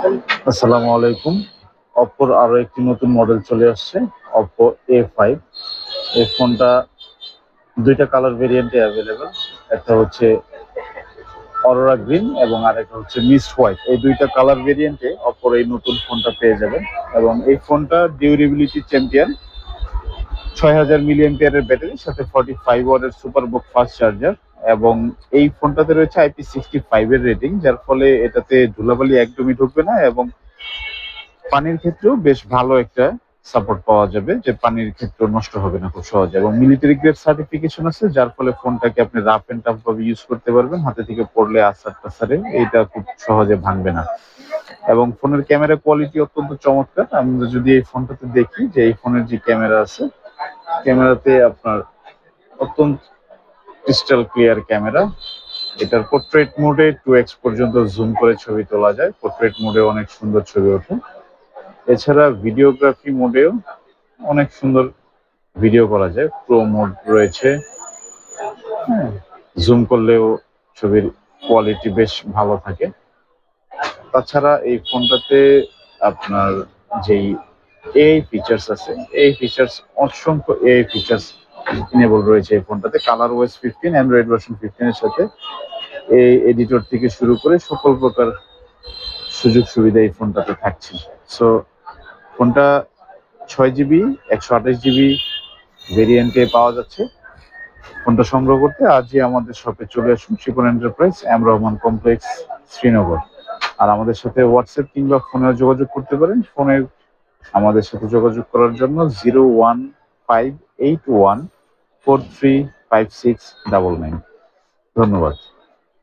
আসসালামু আলাইকুম। অপ্পোর আরো একটি নতুন মডেল চলে আসছে, অপ্পো A5। এই ফোনটা দুইটা কালার ভেরিয়েন্টে অ্যাভেলেবেল। একটা হচ্ছে অরোরা গ্রিন এবং আরেকটা হচ্ছে মিস্ট হোয়াইট। এই দুইটা কালার ভেরিয়েন্টে অপ্পোর এই নতুন ফোনটা পেয়ে যাবেন। এবং এই ফোনটা ডিউরেবিলিটি চ্যাম্পিয়ন, 6000 mAh ব্যাটারির সাথে 45 ওয়াটের সুপার বুক ফাস্ট চার্জার। এবং এই ফোনটাতে রয়েছে IP65 এর রেটিং, যার ফলে এটাতে ধুলাবালি একদমই ঢুকবে না এবং পানির ক্ষেত্রেও বেশ ভালো একটা সাপোর্ট পাওয়া যাবে, যে পানির ক্ষেত্রে নষ্ট হবে না খুব সহজে। এবং মিলিটারি গ্রেড সার্টিফিকেশন আছে, যার ফলে ফোনটাকে আপনি রাফ এন্ড টাফ ভাবে ইউজ করতে পারবেন। হাতে থেকে পড়লে আসার টাসারে এটা খুব সহজে ভাঙবে না। এবং ফোনের ক্যামেরা কোয়ালিটি অত্যন্ত চমৎকার। আমরা যদি এই ফোনটাতে দেখি যে এই ফোনের যে ক্যামেরা আছে, ক্যামেরাতে আপনার অত্যন্ত ক্রিস্টাল ক্লিয়ার ক্যামেরা। এটার পোর্ট্রেট মোডে 2x পর্যন্ত জুম করে ছবি তোলা যায়, পোর্ট্রেট মোডে অনেক সুন্দর ছবি ওঠে। এছাড়া ভিডিওগ্রাফি মোডেও অনেক সুন্দর ভিডিও করা যায়, প্রো মোড রয়েছে। হ্যাঁ, জুম করলেও ছবির কোয়ালিটি বেশ ভালো থাকে। তাছাড়া এই ফোনটাতে আপনার যেই এআই ফিচার্স আছে, এই ফিচার্স অসংখ্য এআই ফিচার্স ইনেবল রয়েছে এই ফোনটাতে। কালার ওএস 15, অ্যান্ড্রয়েড ভার্সন 15 এর সাথে এই এডিটর থেকে শুরু করে সকল প্রকার সুযোগ সুবিধা এই ফোনটাতে থাকছে। সো ফোনটা 6 জিবি 128 জিবি ভেরিয়েন্টে পাওয়া যাচ্ছে। ফোনটা সংগ্রহ করতে আজই আমাদের শপে চলে আসুন, Shipon enterprise, M Rahman complex, Srinagar. আর আমাদের সাথে হোয়াটসঅ্যাপ কিংবা ফোনেও যোগাযোগ করতে পারেন। ফোনে আমাদের সাথে যোগাযোগ করার জন্য 01581435699। ধন্যবাদ।